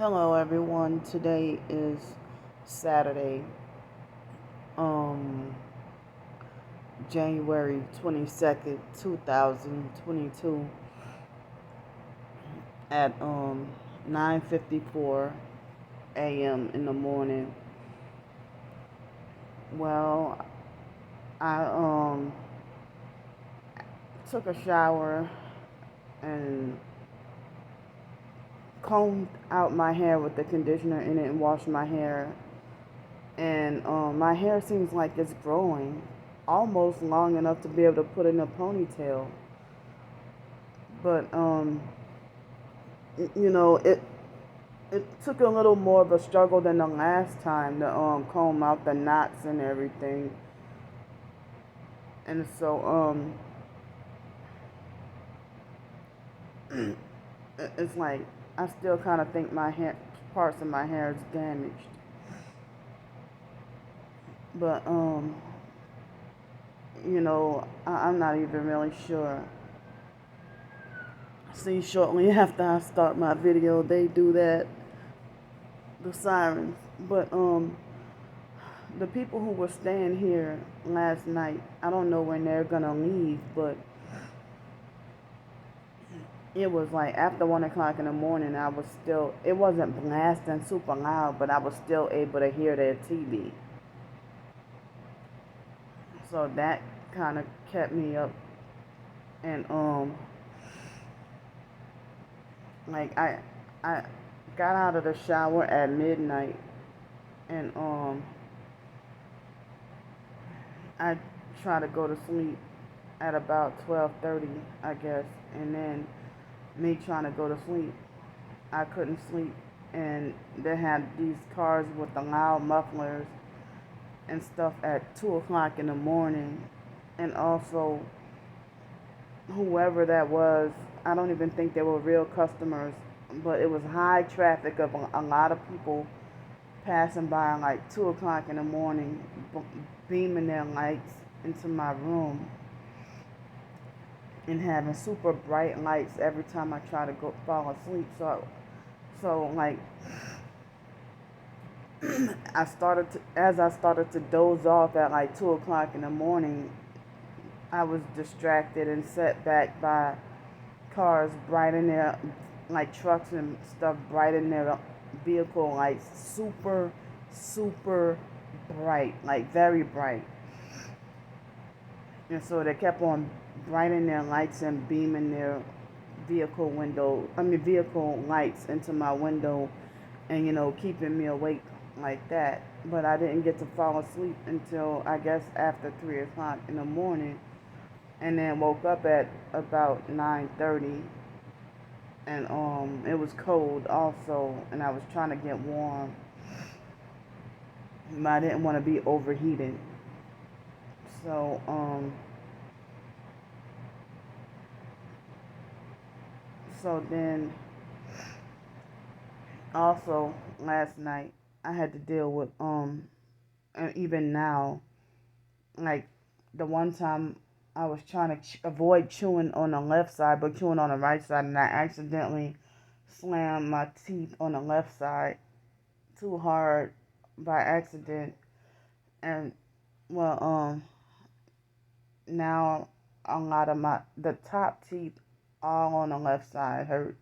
Hello everyone. Today is Saturday, um January 22nd, 2022 at 9:54 a.m. in the morning. Well, I took a shower and combed out my hair with the conditioner in it and washed my hair. And my hair seems like it's growing almost long enough to be able to put in a ponytail. But it took a little more of a struggle than the last time to comb out the knots and everything. And so it's like I still kind of think my hair, parts of my hair is damaged. But I'm not even really sure. See, shortly after I start my video, they do that, the sirens. But the people who were staying here last night, I don't know when they're gonna leave, but it was like after 1 o'clock in the morning, it wasn't blasting super loud, but I was still able to hear their TV. So that kind of kept me up. And like I got out of the shower at midnight, and I tried to go to sleep at about 12:30, I guess, and then me trying to go to sleep, I couldn't sleep, and they had these cars with the loud mufflers and stuff at 2 o'clock in the morning, and also whoever that was, I don't even think they were real customers, but it was high traffic of a lot of people passing by like 2 o'clock in the morning, beaming their lights into my room and having super bright lights every time I try to go fall asleep. So like as I started to doze off at like 2 o'clock in the morning, I was distracted and set back by cars bright in their, like trucks and stuff, bright in their vehicle lights, super bright, like very bright. And so they kept on brightening their lights and beaming their vehicle lights into my window, and keeping me awake like that. But I didn't get to fall asleep until I guess after 3 o'clock in the morning, and then woke up at about 9:30, and it was cold also, and I was trying to get warm, but I didn't want to be overheated. So then also last night I had to deal with and even now, like the one time I was trying to avoid chewing on the left side but chewing on the right side, and I accidentally slammed my teeth on the left side too hard by accident, and well now a lot of the top teeth all on the left side hurt.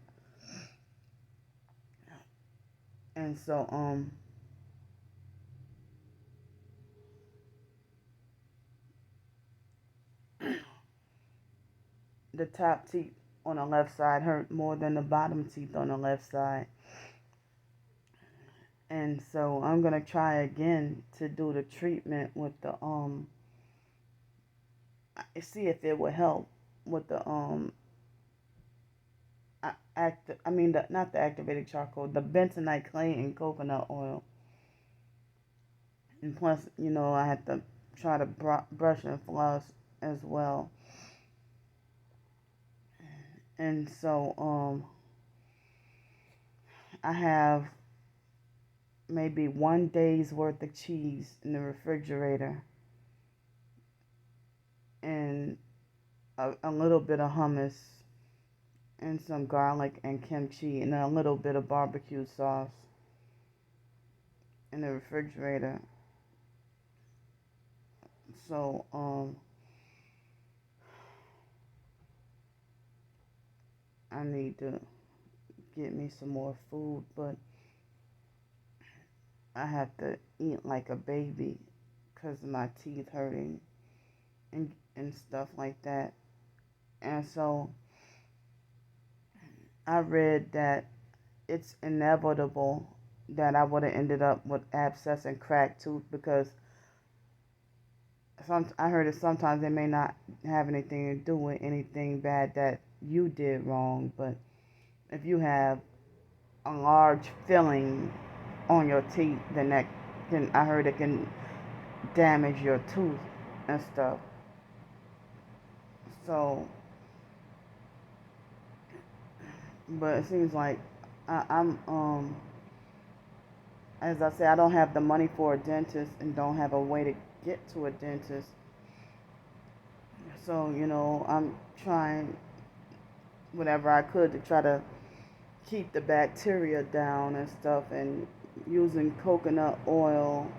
And so the top teeth on the left side hurt more than the bottom teeth on the left side. And so I'm gonna try again to do the treatment with the see if it will help with the not the activated charcoal, the bentonite clay and coconut oil. And plus, I have to try to brush and floss as well. And so I have maybe 1 day's worth of cheese in the refrigerator, and a little bit of hummus, and some garlic and kimchi and a little bit of barbecue sauce in the refrigerator. So I need to get me some more food, but I have to eat like a baby because of my teeth hurting and stuff like that. And so I read that it's inevitable that I would have ended up with abscess and cracked tooth because I heard that sometimes they may not have anything to do with anything bad that you did wrong, but if you have a large filling on your teeth, then I heard it can damage your tooth and stuff. So, but it seems like I'm as I say, I don't have the money for a dentist and don't have a way to get to a dentist. So, I'm trying whatever I could to try to keep the bacteria down and stuff, and using coconut oil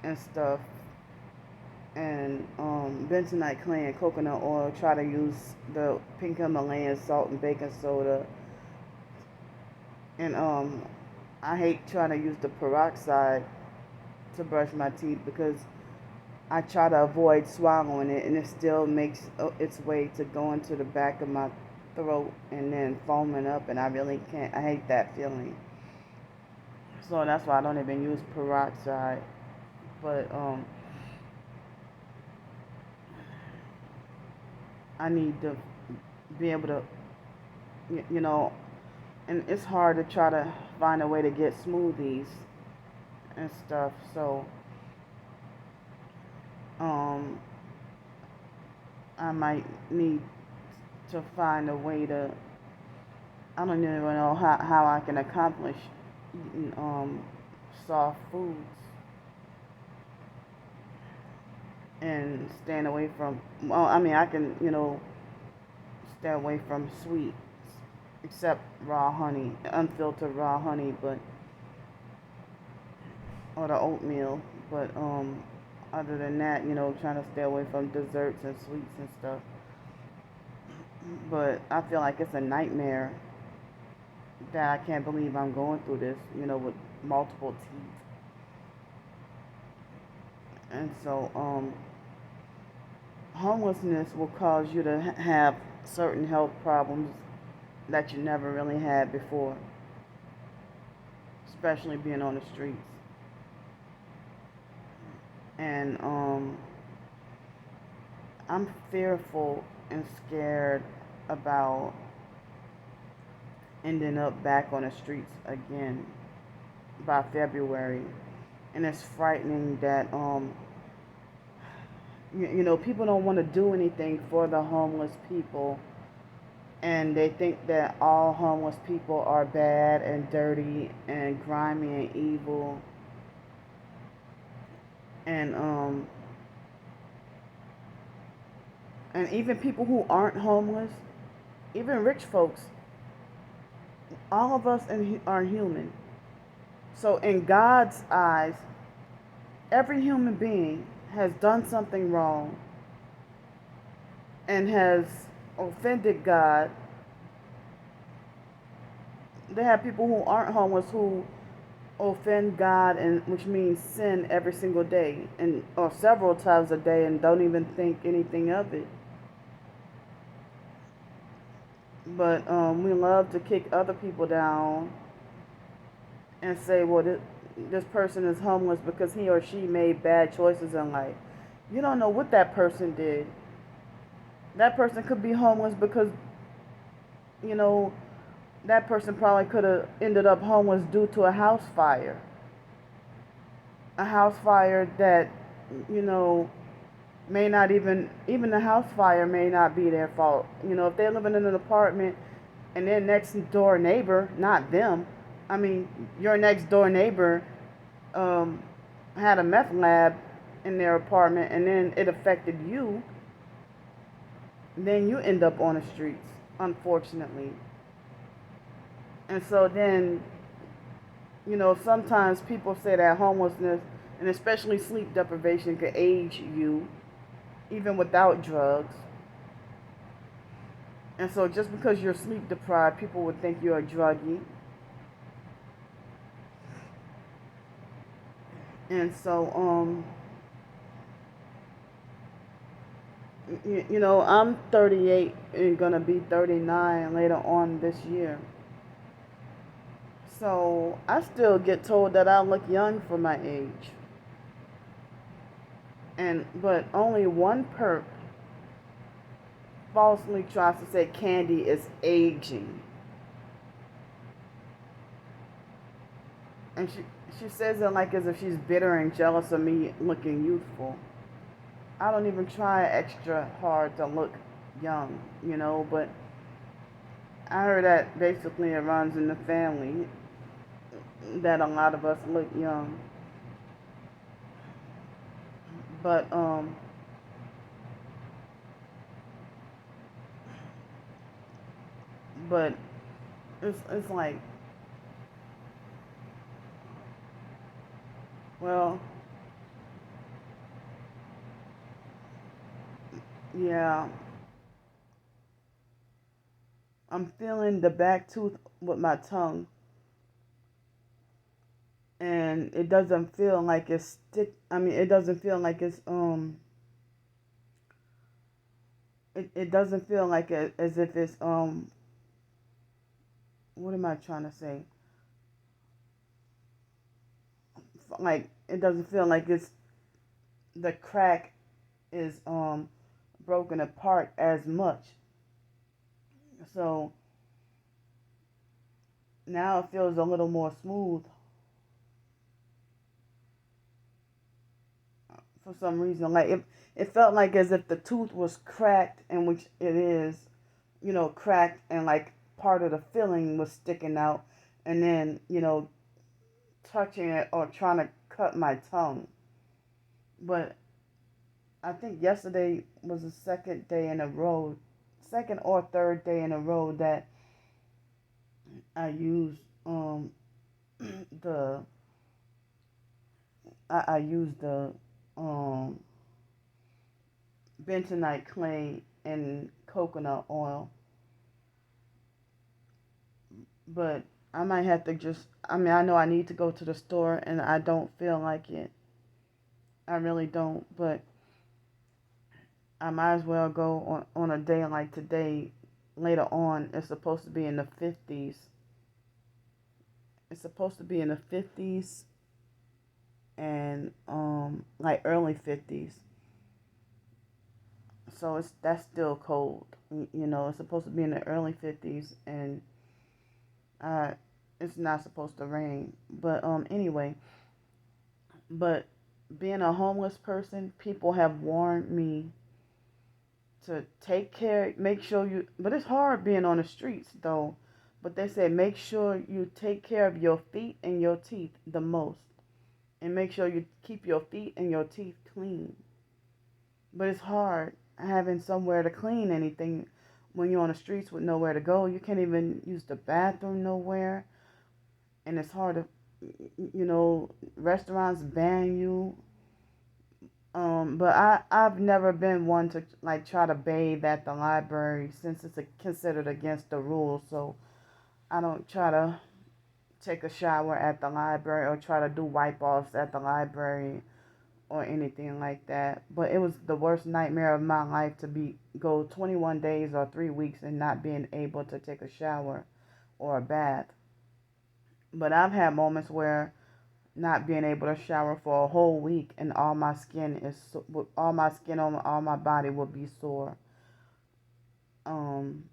and stuff, and bentonite clay and coconut oil. Try to use the pink Himalayan salt and baking soda, and I hate trying to use the peroxide to brush my teeth because I try to avoid swallowing it, and it still makes its way to go into the back of my throat and then foaming up, and I really can't. I hate that feeling. So that's why I don't even use peroxide. But I need to be able to, you know, and it's hard to try to find a way to get smoothies and stuff. So um, I might need to find a way to. I don't even know how I can accomplish eating soft foods and staying away from. Well, I mean, I can stay away from sweets except raw honey, unfiltered raw honey, but or the oatmeal. But other than that, trying to stay away from desserts and sweets and stuff. But I feel like it's a nightmare that I can't believe I'm going through this, with multiple teeth. And so, homelessness will cause you to have certain health problems that you never really had before, especially being on the streets. And I'm fearful and scared about ending up back on the streets again by February. And it's frightening that people don't want to do anything for the homeless people, and they think that all homeless people are bad and dirty and grimy and evil. And even people who aren't homeless, even rich folks, all of us are human. So in God's eyes, every human being has done something wrong and has offended God. They have people who aren't homeless who offend God, and which means sin every single day and or several times a day, and don't even think anything of it. But we love to kick other people down and say, well, this person is homeless because he or she made bad choices in life. You don't know what that person did. That person could be homeless because, that person probably could have ended up homeless due to a house fire. A house fire that, may not even the house fire may not be their fault. If they're living in an apartment and their next door neighbor, not them, I mean, your next door neighbor had a meth lab in their apartment and then it affected you, then you end up on the streets. unfortunately. And so then, sometimes people say that homelessness and especially sleep deprivation could age you even without drugs. And so just because you're sleep deprived, people would think you're a druggie. And so, I'm 38 and gonna be 39 later on this year. So I still get told that I look young for my age. But only one perp falsely tries to say Candy is aging. And she says it like as if she's bitter and jealous of me looking youthful. I don't even try extra hard to look young, but I heard that basically it runs in the family that a lot of us look young. But but it's like, well, yeah, I'm feeling the back tooth with my tongue, and it doesn't feel like it's stick. I mean, it doesn't feel like it's It doesn't feel like as if it's What am I trying to say? Like it doesn't feel like it's the crack is broken apart as much. So now it feels a little more smooth for some reason. Like it felt like as if the tooth was cracked, and which it is, cracked, and like part of the filling was sticking out, and then touching it or trying to cut my tongue. But I think yesterday was the second or third day in a row that I used the I used the um bentonite clay and coconut oil. But I might have to I know I need to go to the store and I don't feel like it. I really don't, but I might as well go on a day like today. Later on, it's supposed to be in the 50s. It's supposed to be in the 50s and like early 50s. So that's still cold. It's supposed to be in the early 50s, and uh it's not supposed to rain. But anyway, but being a homeless person, people have warned me to take care, make sure you, but it's hard being on the streets though. But they say make sure you take care of your feet and your teeth the most, and make sure you keep your feet and your teeth clean. But it's hard having somewhere to clean anything when you're on the streets with nowhere to go. You can't even use the bathroom nowhere, and it's hard to, restaurants ban you. But I've never been one to like try to bathe at the library since it's considered against the rules. So I don't try to take a shower at the library or try to do wipe offs at the library or anything like that. But it was the worst nightmare of my life to go 21 days or 3 weeks and not being able to take a shower or a bath. But I've had moments where not being able to shower for a whole week and all my skin on all my body will be sore um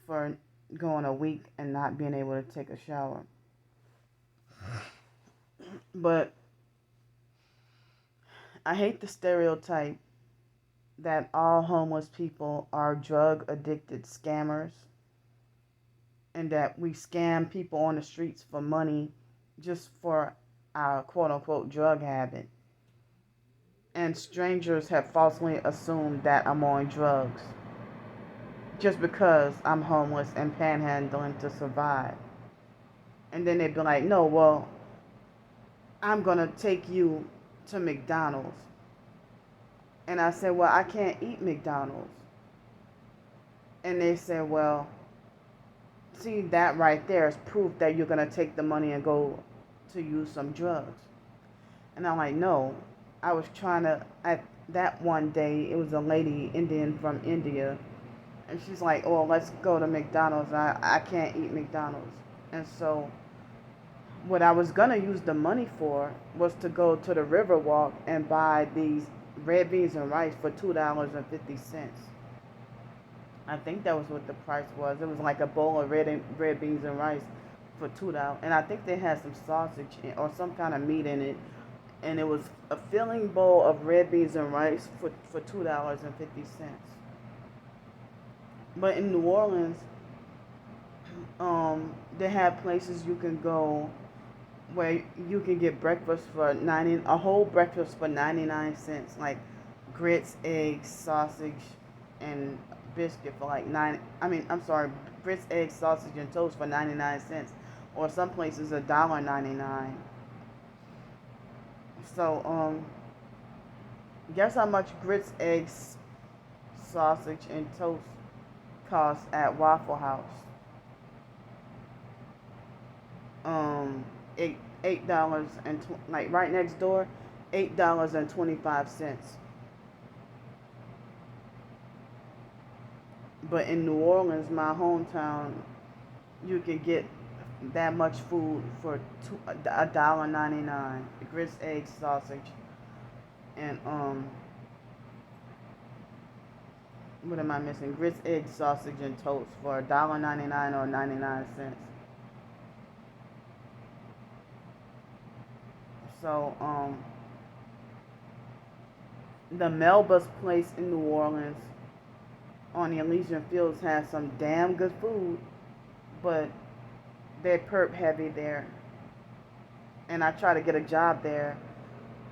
for going a week and not being able to take a shower. But I hate the stereotype that all homeless people are drug addicted scammers and that we scam people on the streets for money just for our quote unquote drug habit. And strangers have falsely assumed that I'm on drugs. just because I'm homeless and panhandling to survive. And then they'd be like, no, well, I'm going to take you to McDonald's. And I said, well, I can't eat McDonald's. And they said, well, see, that right there is proof that you're going to take the money and go to use some drugs. And I'm like, no, I was trying to, at that one day, it was a lady, Indian from India. And she's like, oh, let's go to McDonald's. I can't eat McDonald's. And so what I was going to use the money for was to go to the Riverwalk and buy these red beans and rice for $2.50. I think that was what the price was. It was like a bowl of red beans and rice for $2. And I think they had some sausage or some kind of meat in it. And it was a filling bowl of red beans and rice for $2.50. But in New Orleans, they have places you can go where you can get breakfast for a whole breakfast for 99 cents, like grits, eggs, sausage, and biscuit for like grits, eggs, sausage, and toast for 99 cents, or some places $1.99. So guess how much grits, eggs, sausage, and toast cost at Waffle House? $8 and like right next door, $8.25. But in New Orleans, my hometown, you can get that much food for $1.99. Grits, eggs, sausage, and what am I missing? Grits, eggs, sausage, and toast for $1.99 or 99 cents. So the Melba's place in New Orleans on the Elysian Fields has some damn good food, but they're perp heavy there. And I try to get a job there,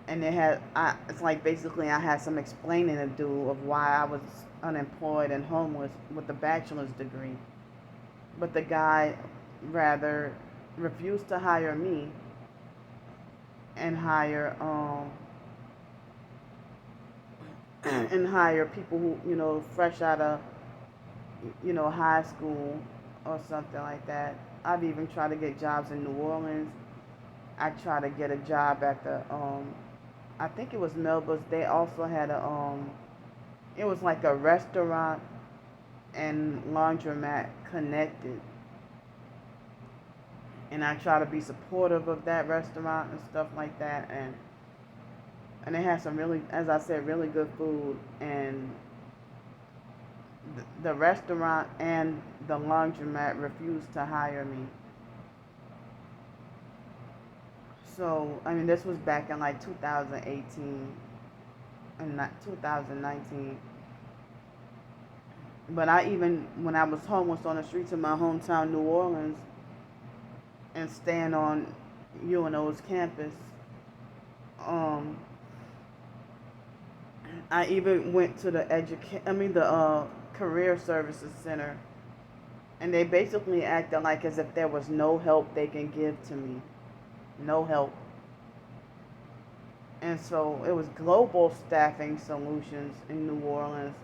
and it's like basically I had some explaining to do of why I was unemployed and homeless with a bachelor's degree. But the guy rather refused to hire me and hire people who, fresh out of, high school or something like that. I've even tried to get jobs in New Orleans. I tried to get a job at the I think it was Melba's. They also had it was like a restaurant and laundromat connected. And I try to be supportive of that restaurant and stuff like that, and they had some really, as I said, really good food. And the restaurant and the laundromat refused to hire me. So, I mean, this was back in like 2018 and not 2019. But when I was homeless on the streets of my hometown, New Orleans, and staying on UNO's campus, I even went to the career services center, and they basically acted like as if there was no help they can give to me. No help. And so it was Global Staffing Solutions in New Orleans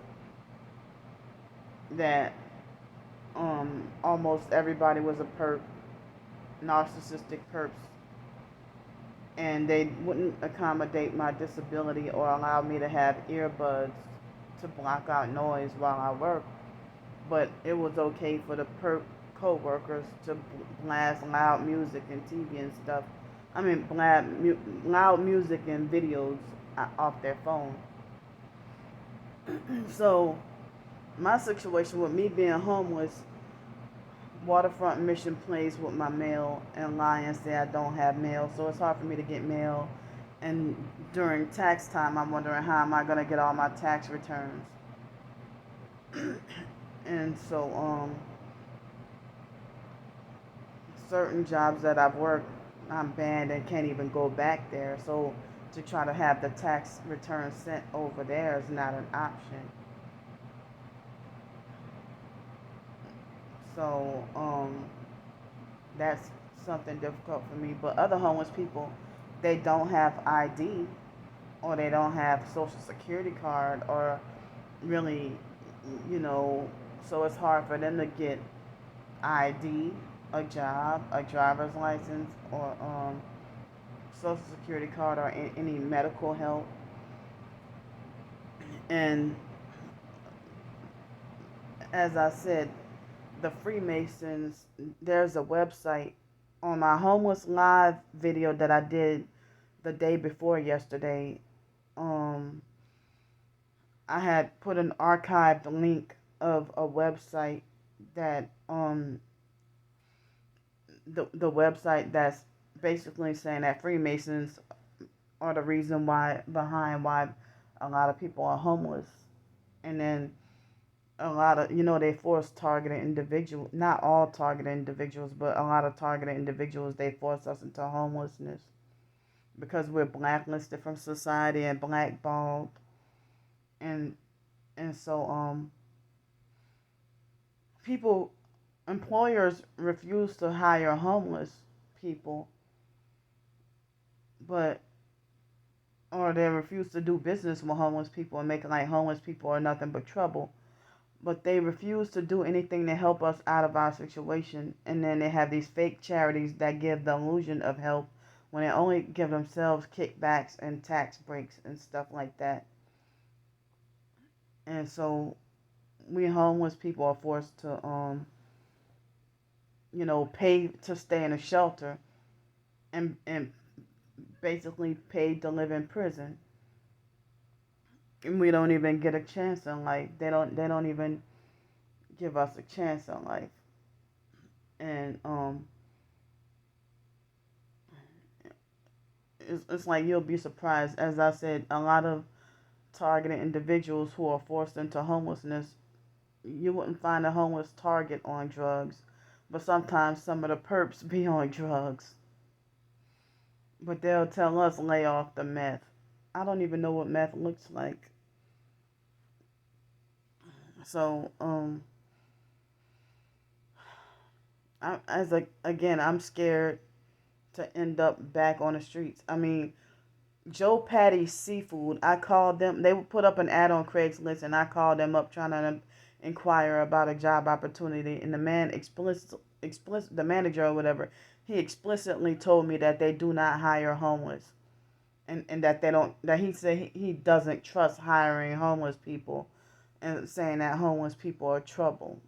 that almost everybody was a perp, narcissistic perps, and they wouldn't accommodate my disability or allow me to have earbuds to block out noise while I work. But it was okay for the perp co-workers to blast loud music and TV and stuff. Loud music and videos off their phone. So my situation with me being homeless, Waterfront Mission plays with my mail and lie and say I don't have mail, so it's hard for me to get mail. And during tax time, I'm wondering how am I going to get all my tax returns. And so certain jobs that I've worked, I'm banned and can't even go back there. So to try to have the tax return sent over there is not an option. So that's something difficult for me. But other homeless people, they don't have ID, or they don't have social security card, or really, you know, so it's hard for them to get ID, a job, a driver's license, or social security card, or any medical help. And as I said, the Freemasons, there's a website on my homeless live video that I did the day before yesterday. Um, I had put an archived link of a website that the website that's basically saying that Freemasons are the reason why behind why a lot of people are homeless. And then a lot of, they force targeted individuals, not all targeted individuals, but a lot of targeted individuals, they force us into homelessness because we're blacklisted from society and blackballed. And and so people, employers refuse to hire homeless people, but or they refuse to do business with homeless people and make it like homeless people are nothing but trouble. But they refuse to do anything to help us out of our situation. And then they have these fake charities that give the illusion of help when they only give themselves kickbacks and tax breaks and stuff like that. And so we homeless people are forced to, pay to stay in a shelter, and basically paid to live in prison. And we don't even get a chance in life. They don't even give us a chance in life. And it's like you'll be surprised. As I said, a lot of targeted individuals who are forced into homelessness, you wouldn't find a homeless target on drugs, but sometimes some of the perps be on drugs. But they'll tell us lay off the meth. I don't even know what meth looks like. So again, I'm scared to end up back on the streets. I mean, Joe Patty's Seafood, I called them. They would put up an ad on Craigslist, and I called them up trying to inquire about a job opportunity. And the man the manager or whatever, he explicitly told me that they do not hire homeless, and that they don't. That he said he doesn't trust hiring homeless people, and saying that homeless people are trouble.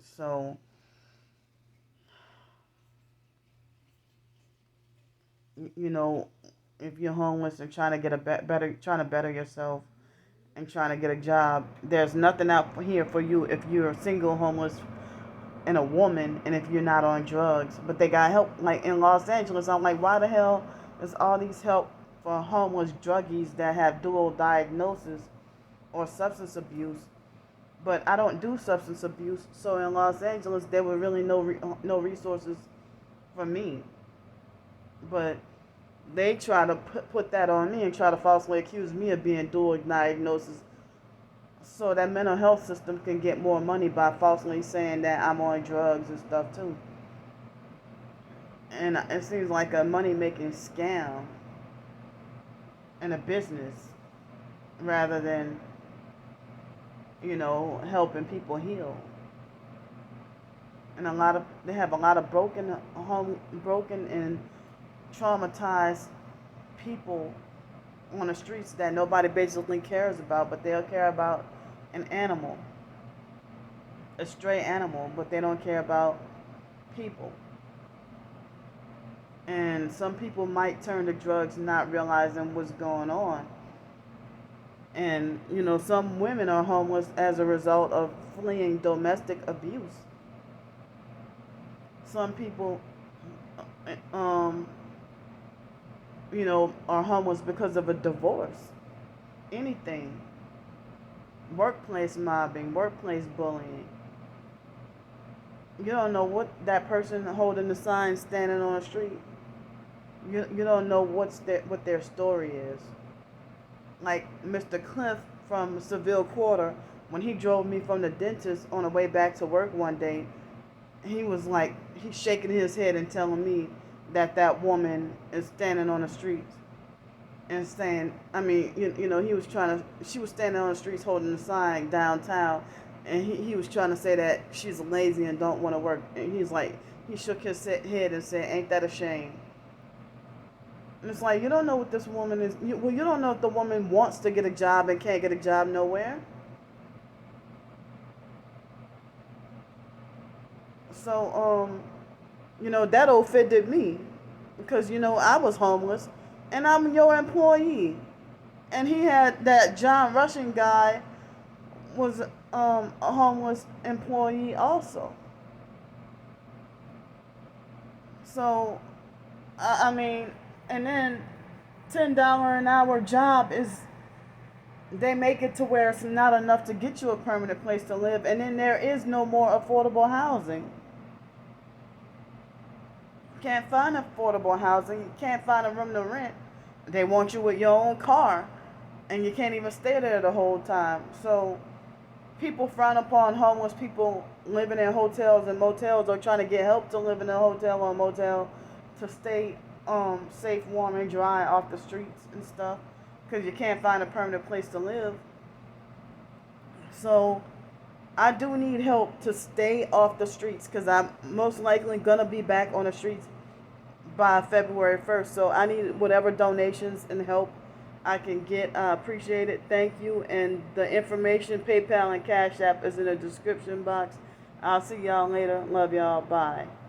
So you know, if you're homeless and trying to get a trying to better yourself and trying to get a job, there's nothing out here for you if you're single, homeless, and a woman, and if you're not on drugs. But they got help, like in Los Angeles. I'm like, why the hell is all these help for homeless druggies that have dual diagnosis or substance abuse? But I don't do substance abuse, so in Los Angeles there were really no resources for me. But they try to put that on me and try to falsely accuse me of being dual diagnosis, so that mental health system can get more money by falsely saying that I'm on drugs and stuff too. And it seems like a money making scam and a business rather than, helping people heal. And they have a lot of broken and traumatized people on the streets that nobody basically cares about, but they'll care about an animal, a stray animal, but they don't care about people. And some people might turn to drugs not realizing what's going on. And, some women are homeless as a result of fleeing domestic abuse. Some people, um, are homeless because of a divorce. Anything. Workplace mobbing, workplace bullying. You don't know what that person holding the sign standing on the street. You don't know what their story is. Like Mr. Cliff from Seville Quarter, When he drove me from the dentist on the way back to work one day, he was like, he's shaking his head and telling me that that woman is standing on the streets and saying, I mean, he was trying to, she was standing on the streets holding a sign downtown, and he was trying to say that she's lazy and don't want to work. And he's like, he shook his head and said, ain't that a shame? And it's like, you don't know what this woman is, well, you don't know if the woman wants to get a job and can't get a job nowhere. So, that offended me because, I was homeless and I'm your employee. And he had that John Rushing guy was a homeless employee also. So, I mean, and then $10 an hour job is, they make it to where it's not enough to get you a permanent place to live, and then there is no more affordable housing. Can't find affordable housing. You can't find a room to rent. They want you with your own car, and you can't even stay there the whole time. So people frown upon homeless people living in hotels and motels, or trying to get help to live in a hotel or a motel to stay safe, warm, and dry off the streets and stuff, because you can't find a permanent place to live. So I do need help to stay off the streets, because I'm most likely going to be back on the streets by February 1st. So I need whatever donations and help I can get. I appreciate it. Thank you. And the information, PayPal and Cash App, is in the description box. I'll see y'all later. Love y'all. Bye.